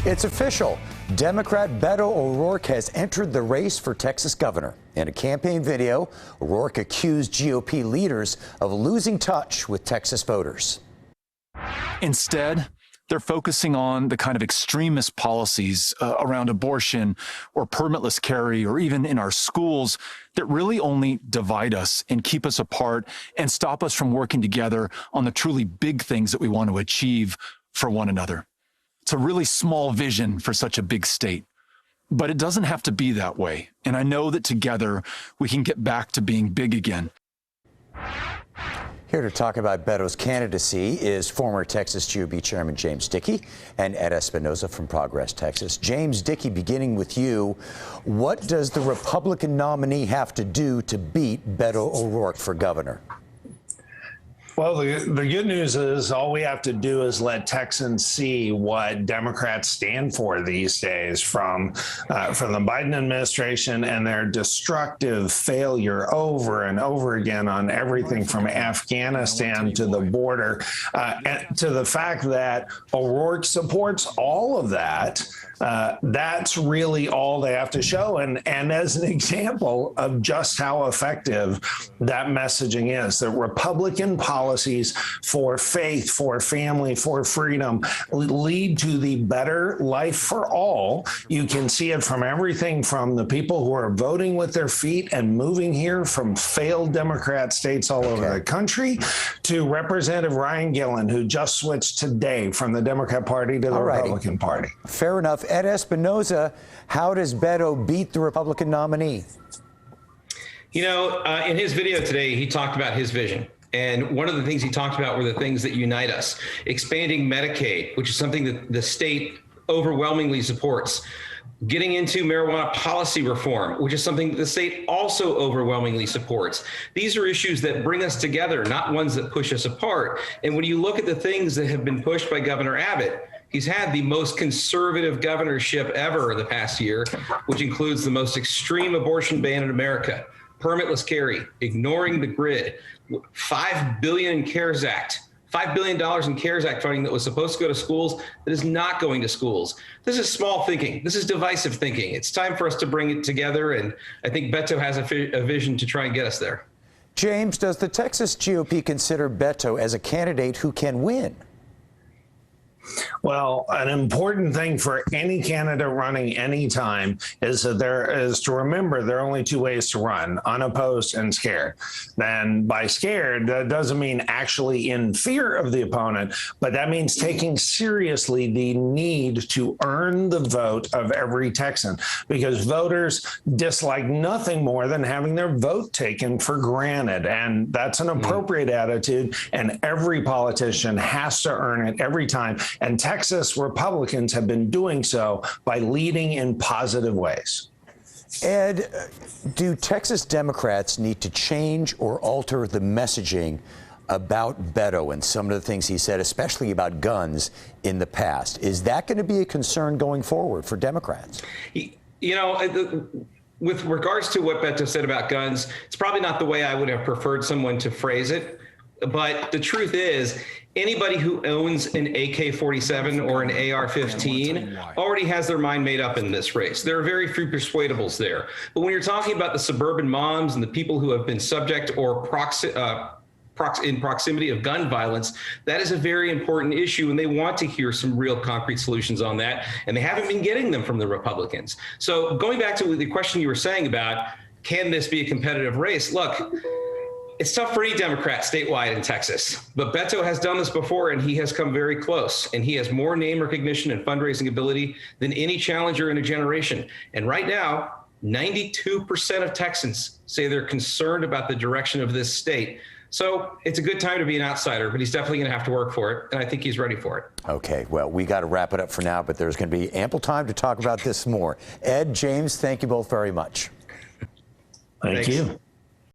It's official. Democrat Beto O'Rourke has entered the race for Texas governor. In a campaign video, O'Rourke accused GOP leaders of losing touch with Texas voters. Instead, they're focusing on the kind of extremist policies around abortion or permitless carry or even in our schools that really only divide us and keep us apart and stop us from working together on the truly big things that we want to achieve for one another. It's a really small vision for such a big state, but it doesn't have to be that way. And I know that together we can get back to being big again. Here to talk about Beto's candidacy is former Texas GOP Chairman James Dickey and Ed Espinoza from Progress, Texas. James Dickey, beginning with you, what does the Republican nominee have to do to beat Beto O'Rourke for governor? Well, the good news is all we have to do is let Texans see what Democrats stand for these days from the Biden administration and their destructive failure over and over again on everything from Afghanistan to the border, and to the fact that O'Rourke supports all of that. That's really all they have to show. And as an example of just how effective that messaging is, that Republican policies for faith, for family, for freedom lead to the better life for all. You can see it from everything from the people who are voting with their feet and moving here from failed Democrat states all over the country to Representative Ryan Gillen, who just switched today from the Democrat Party to the Republican Party. Fair enough. Ed Espinoza, how does Beto beat the Republican nominee? You know, in his video today, he talked about his vision. And one of the things he talked about were the things that unite us. Expanding Medicaid, which is something that the state overwhelmingly supports. Getting into marijuana policy reform, which is something that the state also overwhelmingly supports. These are issues that bring us together, not ones that push us apart. And when you look at the things that have been pushed by Governor Abbott, he's had the most conservative governorship ever in the past year, which includes the most extreme abortion ban in America, permitless carry, ignoring the grid, $5 billion in CARES Act, $5 billion in CARES Act funding that was supposed to go to schools that is not going to schools. This is small thinking. This is divisive thinking. It's time for us to bring it together. And I think Betto has a vision to try and get us there. James, does the Texas GOP consider Betto as a candidate who can win? Well, an important thing for any candidate running anytime is that to remember there are only two ways to run: unopposed and scared. Then by scared, that doesn't mean actually in fear of the opponent, but that means taking seriously the need to earn the vote of every Texan, because voters dislike nothing more than having their vote taken for granted. And that's an appropriate attitude, and every politician has to earn it every time. And Texas Republicans have been doing so by leading in positive ways. Ed, do Texas Democrats need to change or alter the messaging about Betto and some of the things he said, especially about guns in the past? Is that going to be a concern going forward for Democrats? You know, with regards to what Betto said about guns, it's probably not the way I would have preferred someone to phrase it. But the truth is, anybody who owns an AK-47 or an AR-15 already has their mind made up in this race. There are very few persuadables there. But when you're talking about the suburban moms and the people who have been subject or in proximity of gun violence, that is a very important issue, and they want to hear some real concrete solutions on that, and they haven't been getting them from the Republicans. So going back to the question you were saying about, can this be a competitive race? Look, it's tough for any Democrat statewide in Texas, but Betto has done this before, and he has come very close, and he has more name recognition and fundraising ability than any challenger in a generation. And right now, 92% of Texans say they're concerned about the direction of this state. So it's a good time to be an outsider, but he's definitely going to have to work for it, and I think he's ready for it. Okay, well, we got to wrap it up for now, but there's going to be ample time to talk about this more. Ed, James, thank you both very much. Thank you.